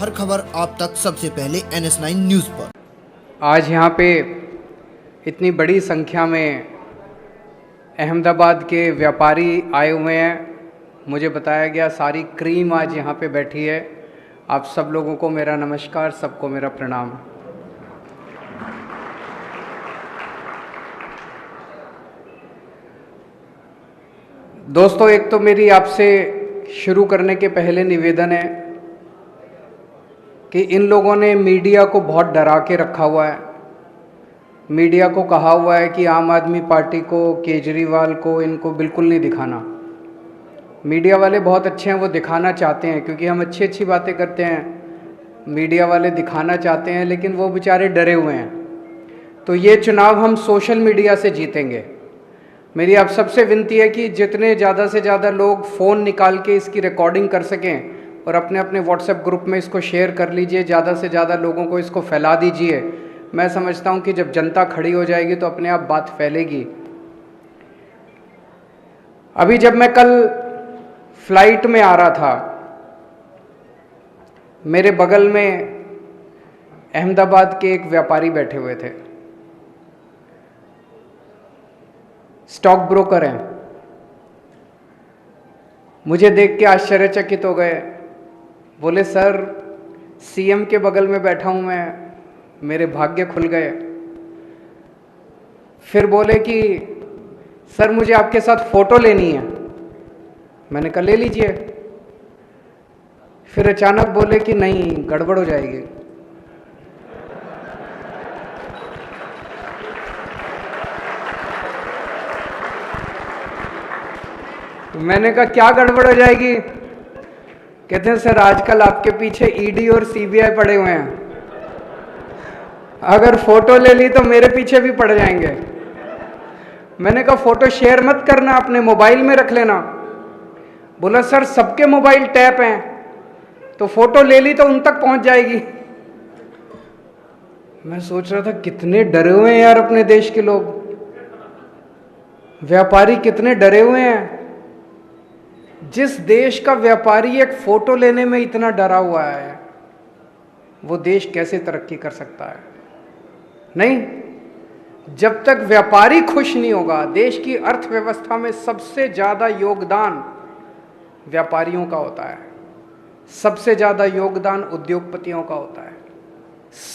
हर खबर आप तक सबसे पहले NS9 न्यूज पर। आज यहाँ पे इतनी बड़ी संख्या में अहमदाबाद के व्यापारी आए हुए हैं। मुझे बताया गया सारी क्रीम आज यहाँ पे बैठी है। आप सब लोगों को मेरा नमस्कार, सबको मेरा प्रणाम। दोस्तों, एक तो मेरी आपसे शुरू करने के पहले निवेदन है कि इन लोगों ने मीडिया को बहुत डरा के रखा हुआ है। मीडिया को कहा हुआ है कि आम आदमी पार्टी को, केजरीवाल को, इनको बिल्कुल नहीं दिखाना। मीडिया वाले बहुत अच्छे हैं, वो दिखाना चाहते हैं क्योंकि हम अच्छी अच्छी बातें करते हैं। मीडिया वाले दिखाना चाहते हैं, लेकिन वो बेचारे डरे हुए हैं। तो ये चुनाव हम सोशल मीडिया से जीतेंगे। मेरी आप सबसे विनती है कि जितने ज़्यादा से ज़्यादा लोग फ़ोन निकाल के इसकी रिकॉर्डिंग कर सकें और अपने अपने व्हाट्सएप ग्रुप में इसको शेयर कर लीजिए। ज़्यादा से ज़्यादा लोगों को इसको फैला दीजिए। मैं समझता हूँ कि जब जनता खड़ी हो जाएगी तो अपने आप बात फैलेगी। अभी जब मैं कल फ्लाइट में आ रहा था, मेरे बगल में अहमदाबाद के एक व्यापारी बैठे हुए थे, स्टॉक ब्रोकर हैं। मुझे देख के आश्चर्यचकित हो गए। बोले, सर सीएम के बगल में बैठा हूं मैं, मेरे भाग्य खुल गए। फिर बोले कि सर मुझे आपके साथ फोटो लेनी है। मैंने कहा ले लीजिए। फिर अचानक बोले कि नहीं, गड़बड़ हो जाएगी। तो मैंने कहा क्या गड़बड़ हो जाएगी? कहते हैं सर आजकल आपके पीछे ईडी और सीबीआई पड़े हुए हैं, अगर फोटो ले ली तो मेरे पीछे भी पड़ जाएंगे। मैंने कहा फोटो शेयर मत करना, अपने मोबाइल में रख लेना। बोला सर सबके मोबाइल टैप हैं, तो फोटो ले ली तो उन तक पहुंच जाएगी। मैं सोच रहा था कितने डरे हुए हैं यार अपने देश के लोग। व्यापारी कितने डरे हुए हैं। जिस देश का व्यापारी एक फोटो लेने में इतना डरा हुआ है, वो देश कैसे तरक्की कर सकता है? नहीं, जब तक व्यापारी खुश नहीं होगा। देश की अर्थव्यवस्था में सबसे ज्यादा योगदान व्यापारियों का होता है, सबसे ज्यादा योगदान उद्योगपतियों का होता है।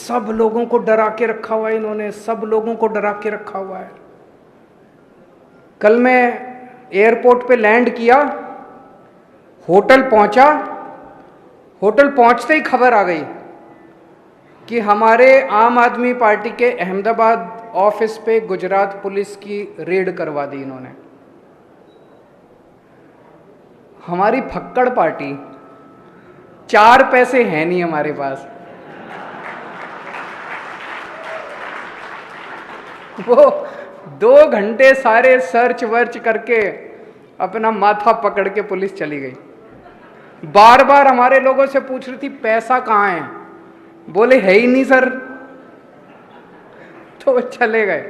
सब लोगों को डरा के रखा हुआ है इन्होंने, सब लोगों को डरा के रखा हुआ है। कल मैं एयरपोर्ट पे लैंड किया, होटल पहुंचा, होटल पहुंचते ही खबर आ गई कि हमारे आम आदमी पार्टी के अहमदाबाद ऑफिस पे गुजरात पुलिस की रेड करवा दी इन्होंने। हमारी फक्कड़ पार्टी, 4 पैसे हैं नहीं हमारे पास। वो 2 घंटे सारे सर्च वर्च करके अपना माथा पकड़ के पुलिस चली गई। बार बार हमारे लोगों से पूछ रही थी पैसा कहाँ है। बोले है ही नहीं सर, तो वो चले गए।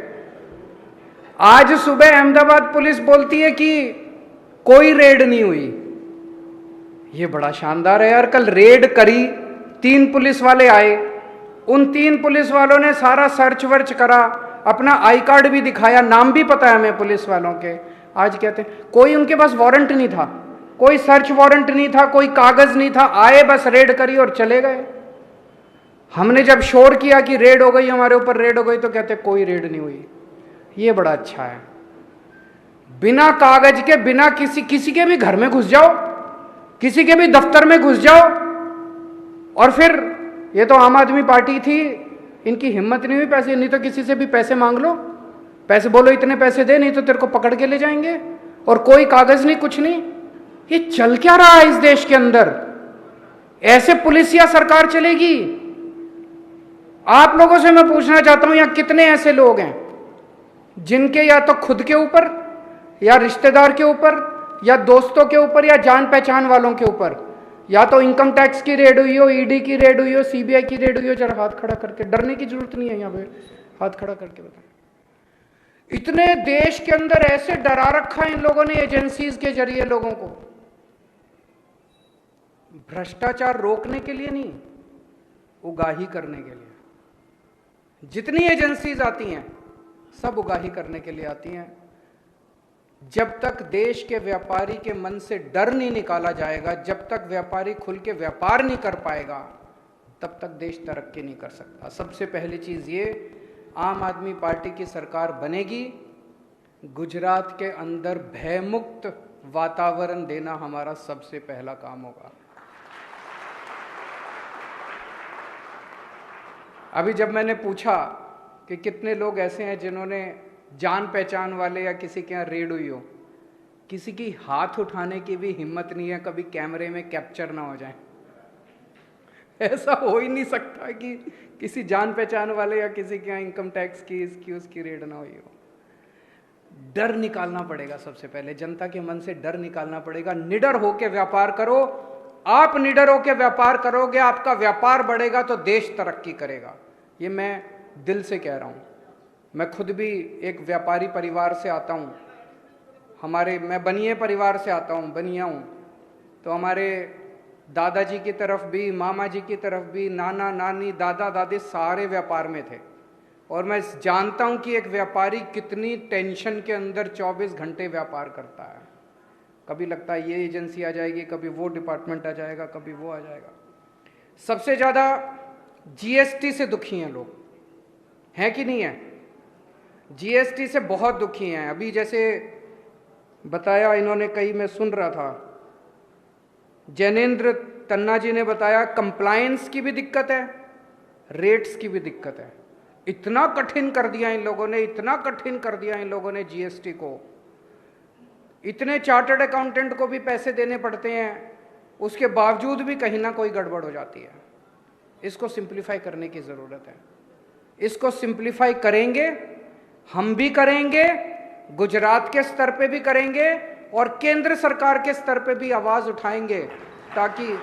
आज सुबह अहमदाबाद पुलिस बोलती है कि कोई रेड नहीं हुई। ये बड़ा शानदार है यार। कल रेड करी, 3 पुलिस वाले आए, उन 3 पुलिस वालों ने सारा सर्च वर्च करा, अपना आई कार्ड भी दिखाया, नाम भी पता है हमें पुलिस वालों के। आज कहते हैं कोई उनके पास वारंट नहीं था, कोई सर्च वारंट नहीं था, कोई कागज नहीं था, आए बस रेड करी और चले गए। हमने जब शोर किया कि रेड हो गई, हमारे ऊपर रेड हो गई, तो कहते कोई रेड नहीं हुई। ये बड़ा अच्छा है। बिना कागज के, बिना किसी के भी घर में घुस जाओ, किसी के भी दफ्तर में घुस जाओ, और फिर ये तो आम आदमी पार्टी थी, इनकी हिम्मत नहीं हुई पैसे, नहीं तो किसी से भी पैसे मांग लो, पैसे बोलो इतने पैसे दे, नहीं तो तेरे को पकड़ के ले जाएंगे, और कोई कागज नहीं, कुछ नहीं। ये चल क्या रहा है इस देश के अंदर? ऐसे पुलिस या सरकार चलेगी? आप लोगों से मैं पूछना चाहता हूं, यहां कितने ऐसे लोग हैं जिनके या तो खुद के ऊपर, या रिश्तेदार के ऊपर, या दोस्तों के ऊपर, या जान पहचान वालों के ऊपर, या तो इनकम टैक्स की रेड हुई हो, ईडी की रेड हुई हो, सीबीआई की रेड हुई हो? जरा हाथ खड़ा करके, डरने की जरूरत नहीं है, यहां पे हाथ खड़ा करके बताएं। इतने देश के अंदर ऐसे डरा रखा है इन लोगों ने एजेंसीज के जरिए लोगों को, भ्रष्टाचार रोकने के लिए नहीं, उगाही करने के लिए। जितनी एजेंसीज आती हैं सब उगाही करने के लिए आती हैं। जब तक देश के व्यापारी के मन से डर नहीं निकाला जाएगा, जब तक व्यापारी खुल के व्यापार नहीं कर पाएगा, तब तक देश तरक्की नहीं कर सकता। सबसे पहली चीज ये, आम आदमी पार्टी की सरकार बनेगी, गुजरात के अंदर भयमुक्त वातावरण देना हमारा सबसे पहला काम होगा। अभी जब मैंने पूछा कि कितने लोग ऐसे हैं जिन्होंने जान पहचान वाले या किसी के यहाँ रेड हुई हो, किसी की हाथ उठाने की भी हिम्मत नहीं है कभी कैमरे में कैप्चर ना हो जाए। ऐसा हो ही नहीं सकता कि किसी जान पहचान वाले या किसी के यहाँ इनकम टैक्स की इसकी उसकी रेड ना हुई हो। डर निकालना पड़ेगा, सबसे पहले जनता के मन से डर निकालना पड़ेगा। निडर होकर व्यापार करो। आप निडर होकर व्यापार करोगे, आपका व्यापार बढ़ेगा तो देश तरक्की करेगा। ये मैं दिल से कह रहा हूं। मैं खुद भी एक व्यापारी परिवार से आता हूं। मैं बनिए परिवार से आता हूं, बनिया हूं। तो हमारे दादाजी की तरफ भी, मामा जी की तरफ भी, नाना नानी दादा दादी सारे व्यापार में थे। और मैं जानता हूं कि एक व्यापारी कितनी टेंशन के अंदर 24 घंटे व्यापार करता है। कभी लगता है ये एजेंसी आ जाएगी, कभी वो डिपार्टमेंट आ जाएगा, कभी वो आ जाएगा। सबसे ज़्यादा जीएसटी से दुखी हैं लोग, हैं कि नहीं है? जीएसटी से बहुत दुखी हैं। अभी जैसे बताया इन्होंने, कई मैं सुन रहा था, जैनेन्द्र तन्ना जी ने बताया कंप्लायंस की भी दिक्कत है, रेट्स की भी दिक्कत है। इतना कठिन कर दिया इन लोगों ने, इतना कठिन कर दिया इन लोगों ने जीएसटी को। इतने चार्टर्ड अकाउंटेंट को भी पैसे देने पड़ते हैं, उसके बावजूद भी कहीं ना कोई गड़बड़ हो जाती है। इसको सिंप्लीफाई करने की ज़रूरत है। इसको सिंप्लीफाई करेंगे, हम भी करेंगे, गुजरात के स्तर पे भी करेंगे और केंद्र सरकार के स्तर पे भी आवाज़ उठाएंगे, ताकि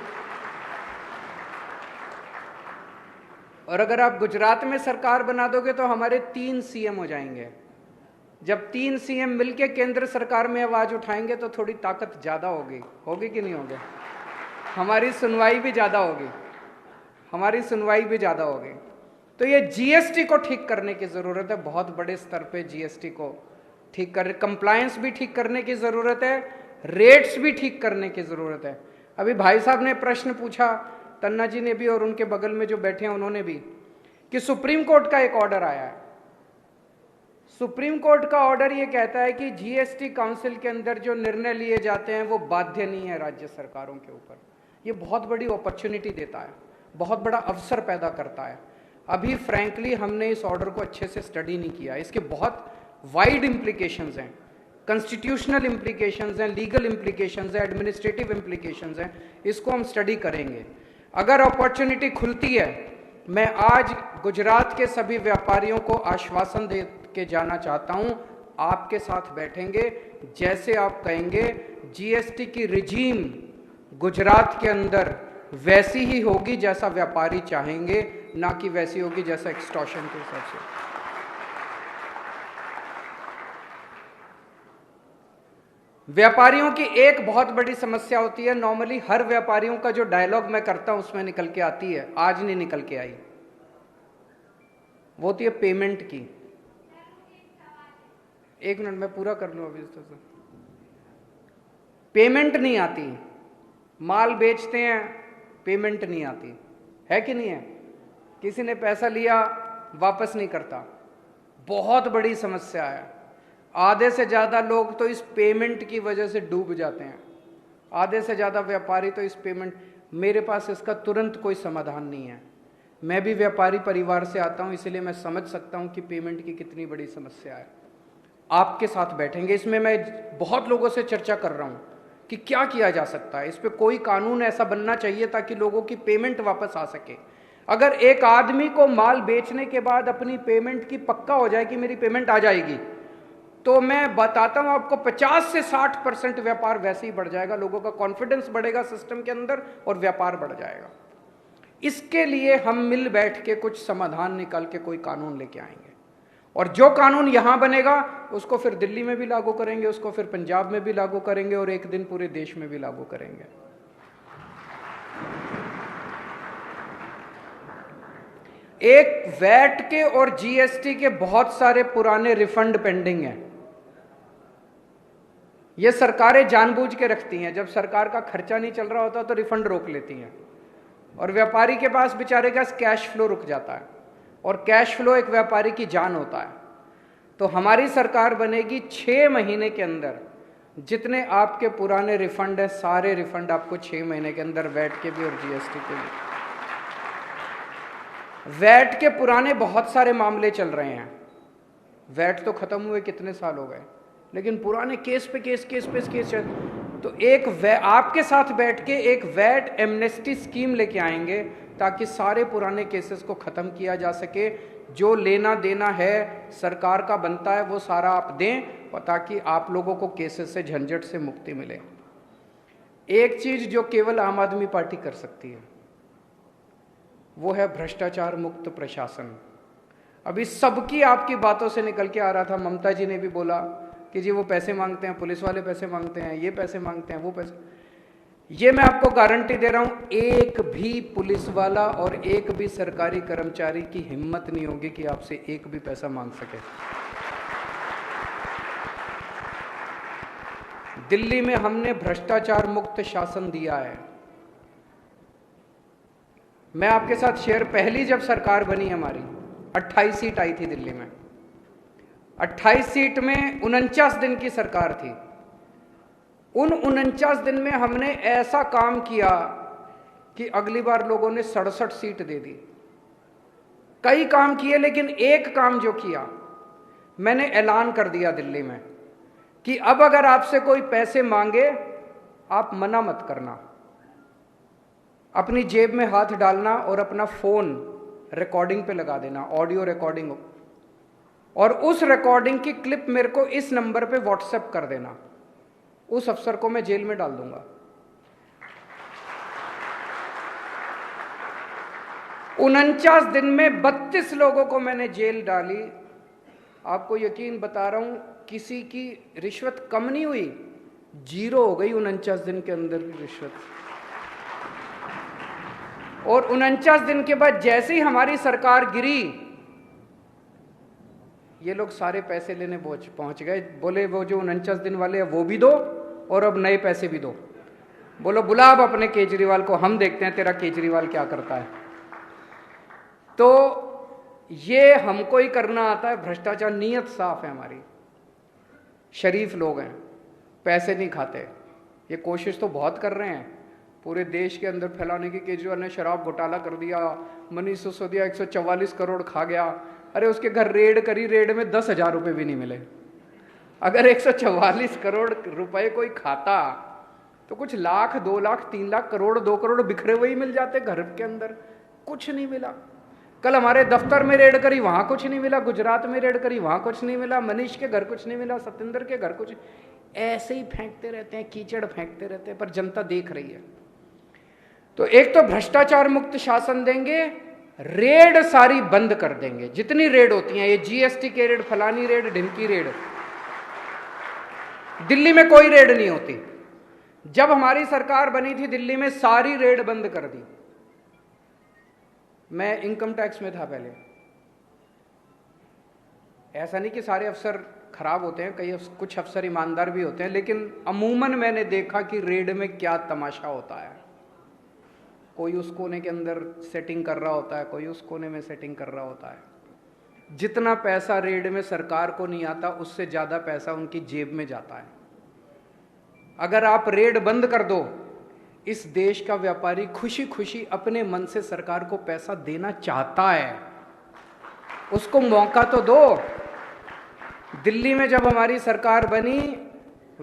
और अगर आप गुजरात में सरकार बना दोगे तो हमारे 3 सीएम हो जाएंगे। जब 3 सीएम मिलके केंद्र सरकार में आवाज उठाएंगे तो थोड़ी ताकत ज्यादा होगी। होगी कि नहीं होगी? हमारी सुनवाई भी ज्यादा होगी, हमारी सुनवाई भी ज्यादा होगी। तो ये जीएसटी को ठीक करने की जरूरत है, बहुत बड़े स्तर पे जीएसटी को ठीक कर, कंप्लायंस भी ठीक करने की जरूरत है, रेट्स भी ठीक करने की जरूरत है। अभी भाई साहब ने प्रश्न पूछा, तन्ना जी ने भी और उनके बगल में जो बैठे हैं उन्होंने भी, कि सुप्रीम कोर्ट का एक ऑर्डर आया है। सुप्रीम कोर्ट का ऑर्डर ये कहता है कि जीएसटी काउंसिल के अंदर जो निर्णय लिए जाते हैं वो बाध्य नहीं है राज्य सरकारों के ऊपर। ये बहुत बड़ी अपॉर्चुनिटी देता है, बहुत बड़ा अवसर पैदा करता है। अभी फ्रैंकली हमने इस ऑर्डर को अच्छे से स्टडी नहीं किया। इसके बहुत वाइड इम्प्लीकेशंस हैं, कॉन्स्टिट्यूशनल इम्प्लीकेशंस हैं, लीगल इम्प्लीकेशंस हैं, एडमिनिस्ट्रेटिव इम्प्लीकेशंस हैं। इसको हम स्टडी करेंगे। अगर अपॉर्चुनिटी खुलती है, मैं आज गुजरात के सभी व्यापारियों को आश्वासन दे के जाना चाहता हूं, आपके साथ बैठेंगे, जैसे आप कहेंगे जीएसटी की रिजीम गुजरात के अंदर वैसी ही होगी जैसा व्यापारी चाहेंगे, ना कि वैसी होगी जैसा एक्सटॉर्शन के हिसाब से। व्यापारियों की एक बहुत बड़ी समस्या होती है, नॉर्मली हर व्यापारियों का जो डायलॉग मैं करता हूं उसमें निकल के आती है, आज नहीं निकल के आई, वो होती है पेमेंट की। एक मिनट मैं पूरा कर लूं अभी। पेमेंट नहीं आती, माल बेचते हैं, पेमेंट नहीं आती, है कि नहीं है? किसी ने पैसा लिया वापस नहीं करता, बहुत बड़ी समस्या है। आधे से ज़्यादा लोग तो इस पेमेंट की वजह से डूब जाते हैं, आधे से ज़्यादा व्यापारी तो इस पेमेंट। मेरे पास इसका तुरंत कोई समाधान नहीं है। मैं भी व्यापारी परिवार से आता हूं, इसलिए मैं समझ सकता हूं कि पेमेंट की कितनी बड़ी समस्या है। आपके साथ बैठेंगे, इसमें मैं बहुत लोगों से चर्चा कर रहा हूं कि क्या किया जा सकता है। इस पर कोई कानून ऐसा बनना चाहिए ताकि लोगों की पेमेंट वापस आ सके। अगर एक आदमी को माल बेचने के बाद अपनी पेमेंट की पक्का हो जाए कि मेरी पेमेंट आ जाएगी, तो मैं बताता हूं आपको 50 से 60% व्यापार वैसे ही बढ़ जाएगा। लोगों का कॉन्फिडेंस बढ़ेगा सिस्टम के अंदर और व्यापार बढ़ जाएगा। इसके लिए हम मिल बैठ के कुछ समाधान निकाल के कोई कानून लेके आएंगे, और जो कानून यहां बनेगा उसको फिर दिल्ली में भी लागू करेंगे, उसको फिर पंजाब में भी लागू करेंगे और एक दिन पूरे देश में भी लागू करेंगे। एक वैट के और जीएसटी के बहुत सारे पुराने रिफंड पेंडिंग हैं। ये सरकारें जानबूझ के रखती हैं, जब सरकार का खर्चा नहीं चल रहा होता तो रिफंड रोक लेती हैं, और व्यापारी के पास बेचारे का कैश फ्लो रुक जाता है, और कैश फ्लो एक व्यापारी की जान होता है। तो हमारी सरकार बनेगी 6 महीने के अंदर जितने आपके पुराने रिफंड है सारे रिफंड आपको 6 महीने के अंदर, वैट के भी और जीएसटी के भी। वैट के पुराने बहुत सारे मामले चल रहे हैं, वैट तो खत्म हुए कितने साल हो गए, लेकिन पुराने केस पे केस चल। तो आपके साथ बैठ के एक वैट एमनेस्टी स्कीम लेके आएंगे ताकि सारे पुराने केसेस को खत्म किया जा सके। जो लेना देना है सरकार का बनता है वो सारा आप दें, और ताकि आप लोगों को केसेस से, झंझट से मुक्ति मिले। एक चीज जो केवल आम आदमी पार्टी कर सकती है वो है भ्रष्टाचार मुक्त प्रशासन। अभी सबकी आपकी बातों से निकल के आ रहा था, ममता जी ने भी बोला कि जी वो पैसे मांगते हैं, पुलिस वाले पैसे मांगते हैं, ये पैसे मांगते हैं, वो पैसे। ये मैं आपको गारंटी दे रहा हूं, एक भी पुलिस वाला और एक भी सरकारी कर्मचारी की हिम्मत नहीं होगी कि आपसे एक भी पैसा मांग सके। दिल्ली में हमने भ्रष्टाचार मुक्त शासन दिया है। मैं आपके साथ शेयर, पहली जब सरकार बनी हमारी 28 सीट आई थी दिल्ली में, 28 सीट में 49 दिन की सरकार थी। उन 49 दिन में हमने ऐसा काम किया कि अगली बार लोगों ने 67 सीट दे दी। कई काम किए, लेकिन एक काम जो किया, मैंने ऐलान कर दिया दिल्ली में कि अब अगर आपसे कोई पैसे मांगे आप मना मत करना, अपनी जेब में हाथ डालना और अपना फोन रिकॉर्डिंग पे लगा देना, ऑडियो रिकॉर्डिंग, और उस रिकॉर्डिंग की क्लिप मेरे को इस नंबर पे व्हाट्सएप कर देना। उस अफसर को मैं जेल में डाल दूंगा। 49 दिन में 32 लोगों को मैंने जेल डाली। आपको यकीन बता रहा हूं, किसी की रिश्वत कम नहीं हुई, 0 हो गई 49 दिन के अंदर की रिश्वत। और 49 दिन के बाद जैसे ही हमारी सरकार गिरी, ये लोग सारे पैसे लेने पहुंच गए। बोले वो जो 49 दिन वाले हैं वो भी दो और अब नए पैसे भी दो। बोलो बुला अब अपने केजरीवाल को, हम देखते हैं तेरा केजरीवाल क्या करता है। तो ये हमको ही करना आता है भ्रष्टाचार। नीयत साफ है हमारी, शरीफ लोग हैं, पैसे नहीं खाते। ये कोशिश तो बहुत कर रहे हैं पूरे देश के अंदर फैलाने की। केजरीवाल ने शराब घोटाला कर दिया, मनीष सिसोदिया 144 करोड़ खा गया। अरे उसके घर रेड करी, रेड में 10,000 रुपये भी नहीं मिले। अगर 144 करोड़ रुपए कोई खाता तो कुछ लाख, 2 लाख, 3 लाख, करोड़, 2 करोड़ बिखरे हुए ही मिल जाते घर के अंदर। कुछ नहीं मिला। कल हमारे दफ्तर में रेड करी, वहां कुछ नहीं मिला। गुजरात में रेड करी, वहां कुछ नहीं मिला। मनीष के घर कुछ नहीं मिला, सत्येंद्र के घर कुछ। ऐसे ही फेंकते रहते हैं, कीचड़ फेंकते रहते हैं, पर जनता देख रही है। तो एक तो भ्रष्टाचार मुक्त शासन देंगे, रेड सारी बंद कर देंगे, जितनी रेड होती हैं, ये जीएसटी के रेड, फलानी रेड, ढिमकी रेड। दिल्ली में कोई रेड नहीं होती। जब हमारी सरकार बनी थी दिल्ली में सारी रेड बंद कर दी। मैं इनकम टैक्स में था पहले। ऐसा नहीं कि सारे अफसर खराब होते हैं, कुछ अफसर ईमानदार भी होते हैं, लेकिन अमूमन मैंने देखा कि रेड में क्या तमाशा होता है। कोई उस कोने के अंदर सेटिंग कर रहा होता है, कोई उस कोने में सेटिंग कर रहा होता है। जितना पैसा रेड में सरकार को नहीं आता, उससे ज्यादा पैसा उनकी जेब में जाता है। अगर आप रेड बंद कर दो, इस देश का व्यापारी खुशी खुशी अपने मन से सरकार को पैसा देना चाहता है, उसको मौका तो दो। दिल्ली में जब हमारी सरकार बनी,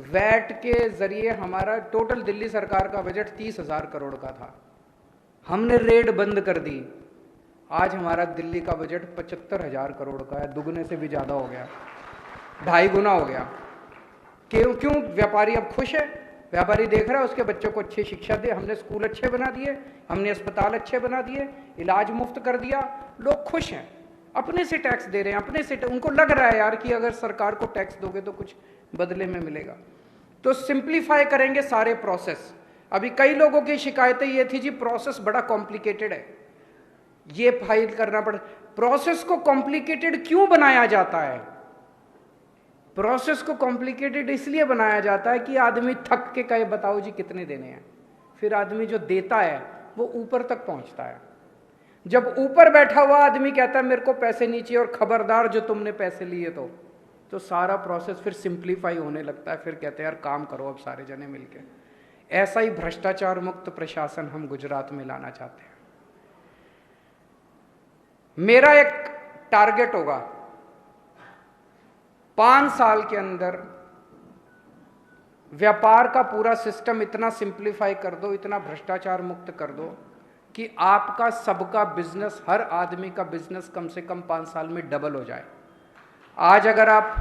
वैट के जरिए हमारा टोटल दिल्ली सरकार का बजट 30,000 करोड़ का था। हमने रेड बंद कर दी, आज हमारा दिल्ली का बजट 75,000 करोड़ का है, दुगने से भी ज्यादा हो गया, 2.5 गुना हो गया। क्यों? व्यापारी अब खुश है। व्यापारी देख रहा है उसके बच्चों को अच्छी शिक्षा दे, हमने स्कूल अच्छे बना दिए, हमने अस्पताल अच्छे बना दिए, इलाज मुफ्त कर दिया, लोग खुश हैं। अपने से टैक्स दे रहे हैं, अपने से उनको लग रहा है यार कि अगर सरकार को टैक्स दोगे तो कुछ बदले में मिलेगा। तो सिंप्लीफाई करेंगे सारे प्रोसेस। अभी कई लोगों की शिकायतें ये थी जी प्रोसेस बड़ा कॉम्प्लिकेटेड है। ये फाइल करना पड़े। प्रोसेस को कॉम्प्लिकेटेड क्यों बनाया जाता है? प्रोसेस को कॉम्प्लिकेटेड इसलिए बनाया जाता है कि आदमी थक के कहे बताओ जी कितने देने हैं, फिर आदमी जो देता है वो ऊपर तक पहुंचता है। जब ऊपर बैठा हुआ आदमी कहता है मेरे को पैसे नहीं चाहिए और खबरदार जो तुमने पैसे लिए तो सारा प्रोसेस फिर सिंप्लीफाई होने लगता है। फिर कहते हैं यार काम करो अब सारे जने मिलके। ऐसा ही भ्रष्टाचार मुक्त प्रशासन हम गुजरात में लाना चाहते हैं। मेरा एक टारगेट होगा 5 साल के अंदर व्यापार का पूरा सिस्टम इतना सिंप्लीफाई कर दो, इतना भ्रष्टाचार मुक्त कर दो कि आपका सबका बिजनेस, हर आदमी का बिजनेस कम से कम 5 साल में डबल हो जाए। आज अगर आप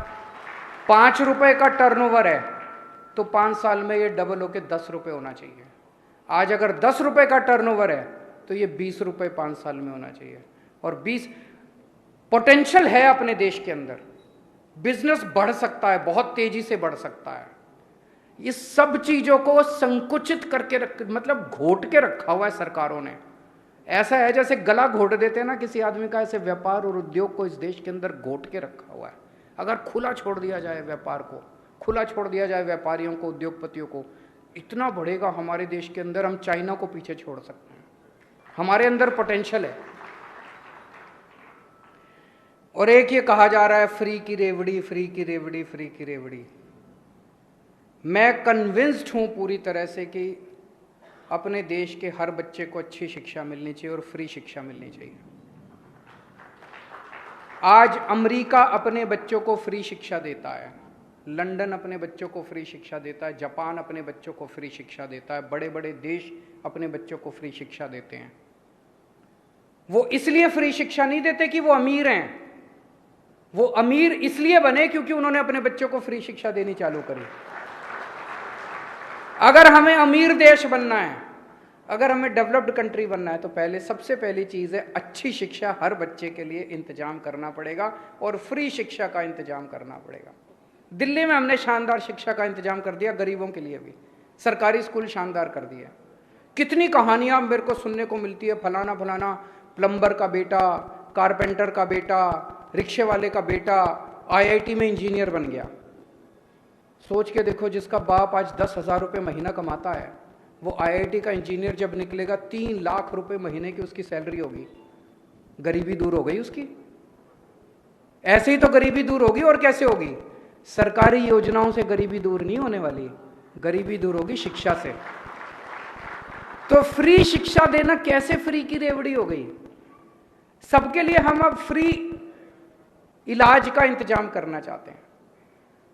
5 रुपए का टर्नओवर है तो 5 साल में ये डबल होकर 10 रुपए होना चाहिए। आज अगर 10 रुपए का टर्नओवर है तो ये 20 रुपए 5 साल में होना चाहिए। और 20 पोटेंशियल है अपने देश के अंदर, बिजनेस बढ़ सकता है, बहुत तेजी से बढ़ सकता है। ये सब चीजों को संकुचित करके मतलब घोट के रखा हुआ है सरकारों ने। ऐसा है जैसे गला घोट देते हैं ना किसी आदमी का, ऐसे व्यापार और उद्योग को इस देश के अंदर घोट के रखा हुआ है। अगर खुला छोड़ दिया जाए व्यापार को, खुला छोड़ दिया जाए व्यापारियों को, उद्योगपतियों को, इतना बढ़ेगा हमारे देश के अंदर, हम चाइना को पीछे छोड़ सकते हैं। हमारे अंदर पोटेंशियल है। और एक ये कहा जा रहा है फ्री की रेवड़ी, फ्री की रेवड़ी, फ्री की रेवड़ी। मैं कन्विंस्ड हूं पूरी तरह से कि अपने देश के हर बच्चे को अच्छी शिक्षा मिलनी चाहिए और फ्री शिक्षा मिलनी चाहिए। आज अमेरिका अपने बच्चों को फ्री शिक्षा देता है, लंदन अपने बच्चों को फ्री शिक्षा देता है, जापान अपने बच्चों को फ्री शिक्षा देता है, बड़े बड़े देश अपने बच्चों को फ्री शिक्षा देते हैं। वो इसलिए फ्री शिक्षा नहीं देते कि वो अमीर हैं, वो अमीर इसलिए बने क्योंकि उन्होंने अपने बच्चों को फ्री शिक्षा देनी चालू करी। अगर हमें अमीर देश बनना है, अगर हमें डेवलप्ड कंट्री बनना है, तो पहले सबसे पहली चीज है अच्छी शिक्षा हर बच्चे के लिए इंतजाम करना पड़ेगा और फ्री शिक्षा का इंतजाम करना पड़ेगा। दिल्ली में हमने शानदार शिक्षा का इंतजाम कर दिया, गरीबों के लिए भी सरकारी स्कूल शानदार कर दिए। कितनी कहानियां मेरे को सुनने को मिलती है, फलाना फलाना प्लम्बर का बेटा, कारपेंटर का बेटा, रिक्शे वाले का बेटा आईआईटी में इंजीनियर बन गया। सोच के देखो, जिसका बाप आज 10,000 रुपये महीना कमाता है, वो आईआईटी का इंजीनियर जब निकलेगा 3 लाख रुपए महीने की उसकी सैलरी होगी। गरीबी दूर हो गई उसकी। ऐसे ही तो गरीबी दूर होगी। और कैसे होगी? सरकारी योजनाओं से गरीबी दूर नहीं होने वाली, गरीबी दूर होगी शिक्षा से। तो फ्री शिक्षा देना कैसे फ्री की रेवड़ी हो गई? सबके लिए हम अब फ्री इलाज का इंतजाम करना चाहते हैं।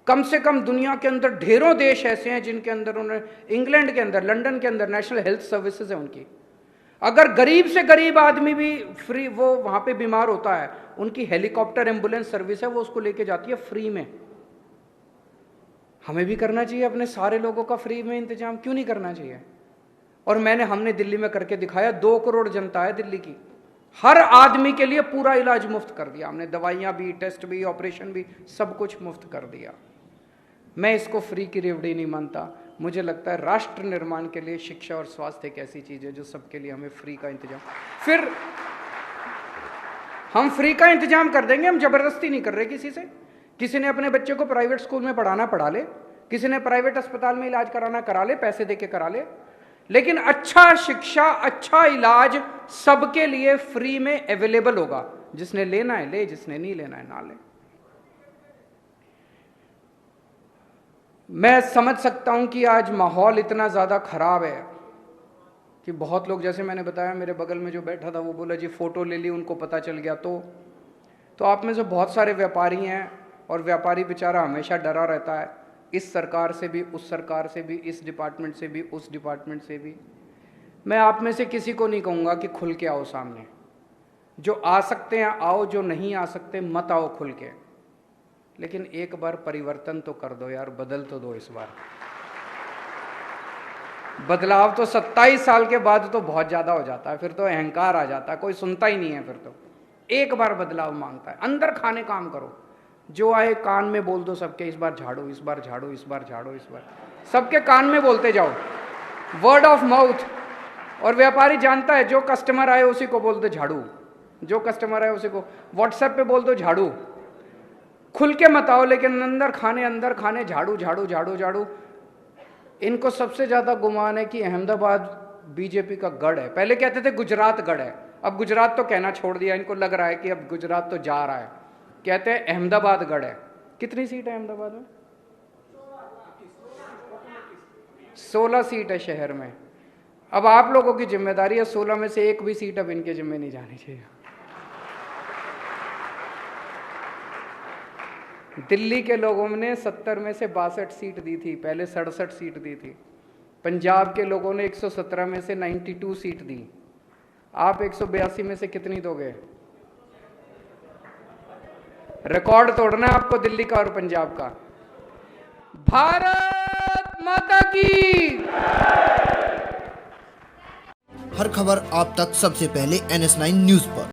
कम से कम दुनिया के अंदर ढेरों देश ऐसे हैं जिनके अंदर उन्होंने, इंग्लैंड के अंदर, लंदन के अंदर नेशनल हेल्थ सर्विसेज है उनकी। अगर गरीब से गरीब आदमी भी फ्री, वो वहां पे बीमार होता है, उनकी हेलीकॉप्टर एम्बुलेंस सर्विस है, वो उसको लेके जाती है फ्री में। हमें भी करना चाहिए अपने सारे लोगों का फ्री में इंतजाम, क्यों नहीं करना चाहिए? और हमने दिल्ली में करके दिखाया। 2 करोड़ जनता है दिल्ली की, हर आदमी के लिए पूरा इलाज मुफ्त कर दिया हमने, दवाइयां भी, टेस्ट भी, ऑपरेशन भी, सब कुछ मुफ्त कर दिया। मैं इसको फ्री की रेवड़ी नहीं मानता। मुझे लगता है राष्ट्र निर्माण के लिए शिक्षा और स्वास्थ्य एक ऐसी चीज है जो सबके लिए हमें फ्री का इंतजाम, फिर हम फ्री का इंतजाम कर देंगे। हम जबरदस्ती नहीं कर रहे किसी से। किसी ने अपने बच्चे को प्राइवेट स्कूल में पढ़ाना पढ़ा ले, किसी ने प्राइवेट अस्पताल में इलाज कराना करा ले, पैसे दे के करा ले, लेकिन अच्छा शिक्षा, अच्छा इलाज सबके लिए फ्री में अवेलेबल होगा। जिसने लेना है ले, जिसने नहीं लेना है ना ले। मैं समझ सकता हूं कि आज माहौल इतना ज्यादा खराब है कि बहुत लोग, जैसे मैंने बताया, मेरे बगल में जो बैठा था वो बोला जी फोटो ले ली, उनको पता चल गया। तो आप में से बहुत सारे व्यापारी हैं, और व्यापारी बेचारा हमेशा डरा रहता है, इस सरकार से भी, उस सरकार से भी, इस डिपार्टमेंट से भी, उस डिपार्टमेंट से भी। मैं आप में से किसी को नहीं कहूँगा कि खुल के आओ सामने। जो आ सकते हैं आओ, जो नहीं आ सकते मत आओ खुल के। लेकिन एक बार परिवर्तन तो कर दो यार, बदल तो दो इस बार। बदलाव तो 27 साल के बाद तो बहुत ज़्यादा हो जाता है, फिर तो अहंकार आ जाता है, कोई सुनता ही नहीं है। फिर तो एक बार बदलाव मांगता है, अंदर खाने काम करो। जो आए कान में बोल दो सबके, इस बार झाड़ो, इस बार झाड़ो, इस बार झाड़ो, इस बार, सबके कान में बोलते जाओ, वर्ड ऑफ माउथ। और व्यापारी जानता है जो कस्टमर आए उसी को बोलते झाड़ू। जो कस्टमर है उसी को व्हाट्सएप पे बोल दो झाड़ू, खुल के मत आओ, लेकिन अंदर खाने झाड़ू झाड़ू झाड़ू झाड़ू। इनको सबसे ज्यादा गुमान है कि अहमदाबाद बीजेपी का गढ़ है। पहले कहते थे गुजरात गढ़ है, अब गुजरात तो कहना छोड़ दिया, इनको लग रहा है कि अब गुजरात तो जा रहा है, कहते हैं अहमदाबाद गढ़ है। कितनी सीट है अहमदाबाद में? 16 सीट है शहर में। अब आप लोगों की जिम्मेदारी है 16 में से एक भी सीट अब इनके जिम्मे नहीं जानी चाहिए। दिल्ली के लोगों ने 70 में से 62 सीट दी थी, पहले 67 सीट दी थी। पंजाब के लोगों ने 117 में से 92 सीट दी। आप 182 में से कितनी दोगे? रिकॉर्ड तोड़ना है आपको दिल्ली का और पंजाब का। भारत माता की। हर खबर आप तक सबसे पहले NS9 न्यूज पर।